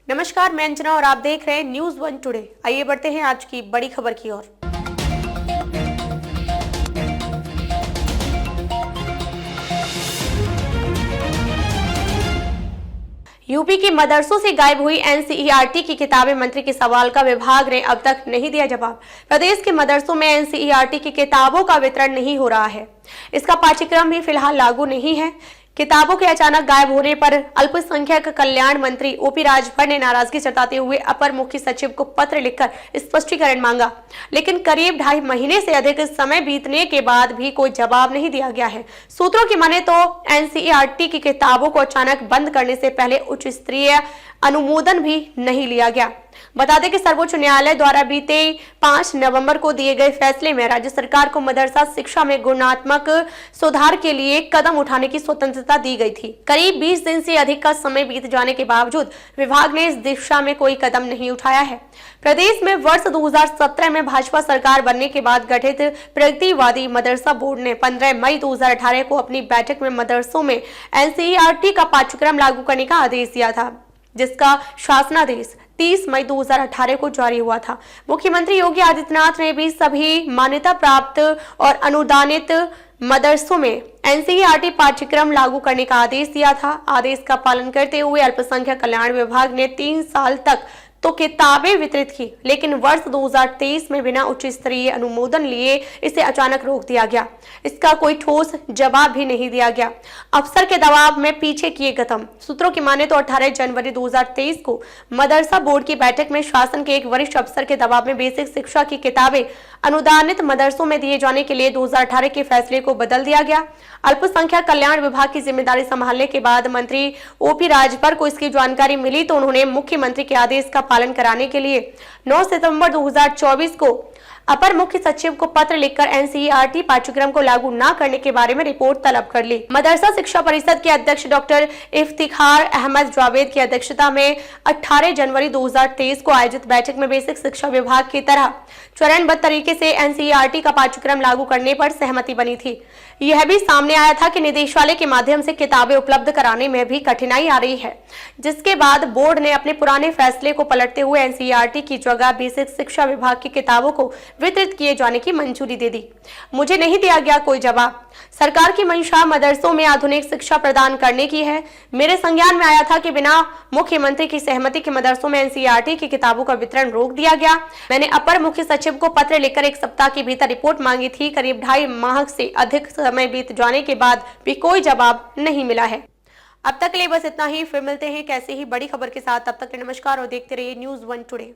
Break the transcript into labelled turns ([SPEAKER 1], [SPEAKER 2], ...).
[SPEAKER 1] नमस्कार, मैं अंजना और आप देख रहे हैं न्यूज वन टुडे। आइए बढ़ते हैं आज की बड़ी खबर की ओर। यूपी के मदरसों से गायब हुई एनसीईआरटी की किताबें, मंत्री के सवाल का विभाग ने अब तक नहीं दिया जवाब। प्रदेश के मदरसों में एनसीईआरटी की किताबों का वितरण नहीं हो रहा है। इसका पाठ्यक्रम भी फिलहाल लागू नहीं है। किताबों के अचानक गायब होने पर अल्पसंख्यक कल्याण मंत्री ओपी राजभर ने नाराजगी जताते हुए अपर मुख्य सचिव को पत्र लिखकर स्पष्टीकरण मांगा, लेकिन करीब 2.5 महीने से अधिक समय बीतने के बाद भी कोई जवाब नहीं दिया गया है। सूत्रों की माने तो एनसीईआरटी की किताबों को अचानक बंद करने से पहले उच्च स्तरीय अनुमोदन भी नहीं लिया गया। बता दें कि सर्वोच्च न्यायालय द्वारा बीते 5 नवंबर को दिए गए फैसले में राज्य सरकार को मदरसा शिक्षा में गुणात्मक सुधार के लिए कदम उठाने की स्वतंत्रता दी गई थी। करीब 20 दिन से अधिक का समय बीत जाने के बावजूद विभाग ने इस दिशा में कोई कदम नहीं उठाया है। प्रदेश में वर्ष 2017 में भाजपा सरकार बनने के बाद गठित प्रगतिवादी मदरसा बोर्ड ने 15 मई 2018 को अपनी बैठक में मदरसों में एनसीईआरटी का पाठ्यक्रम लागू करने का आदेश दिया था, जिसका शासनादेश 30 मई 2018 को जारी हुआ था। मुख्यमंत्री योगी आदित्यनाथ ने भी सभी मान्यता प्राप्त और अनुदानित मदरसों में एनसीईआरटी पाठ्यक्रम लागू करने का आदेश दिया था। आदेश का पालन करते हुए अल्पसंख्यक कल्याण विभाग ने 3 साल तक तो किताबें वितरित की, लेकिन वर्ष 2023 में बिना उच्च स्तरीय अनुमोदन लिए इसे अचानक रोक दिया गया। इसका कोई ठोस जवाब भी नहीं दिया गया। अफसर के दबाव में पीछे किए कदम। सूत्रों की माने तो 18 जनवरी 2023 को मदरसा बोर्ड की बैठक में शासन के एक वरिष्ठ अफसर के दबाव में बेसिक शिक्षा की किताबें अनुदानित मदरसों में दिए जाने के लिए 2018 के फैसले को बदल दिया गया। अल्पसंख्यक कल्याण विभाग की जिम्मेदारी संभालने के बाद मंत्री ओपी राजभर को इसकी जानकारी मिली तो उन्होंने मुख्यमंत्री के आदेश का पालन कराने के लिए 9 सितंबर 2024 को अपर मुख्य सचिव को पत्र लिखकर एनसीईआरटी पाठ्यक्रम को लागू न करने के बारे में रिपोर्ट तलब कर ली। मदरसा शिक्षा परिषद के अध्यक्ष डॉक्टर इफ्तिखार अहमद जावेद की अध्यक्षता में 18 जनवरी 2023 को आयोजित बैठक में बेसिक शिक्षा विभाग की तरह चरणबद्ध तरीके से एनसीईआरटी का पाठ्यक्रम लागू करने पर सहमति बनी थी। यह भी सामने आया था कि निदेशालय के माध्यम से किताबें उपलब्ध कराने में भी कठिनाई आ रही है, जिसके बाद बोर्ड ने अपने पुराने फैसले को पलटते हुए एनसीईआरटी की जगह बेसिक शिक्षा विभाग की किताबों को वितरित किए जाने की मंजूरी दे दी। मुझे नहीं दिया गया कोई जवाब। सरकार की मंशा मदरसों में आधुनिक शिक्षा प्रदान करने की है। मेरे संज्ञान में आया था कि बिना मुख्यमंत्री की सहमति के मदरसों में एनसीईआरटी की किताबों का वितरण रोक दिया गया। मैंने अपर मुख्य सचिव को पत्र लिखकर 1 सप्ताह के भीतर रिपोर्ट मांगी थी। करीब 2.5 माह से अधिक समय बीत जाने के बाद भी कोई जवाब नहीं मिला है। अब तक के लिए बस इतना ही। फिर मिलते हैं कैसे ही बड़ी खबर के साथ। तब तक के नमस्कार और देखते रहिए न्यूज वन टुडे।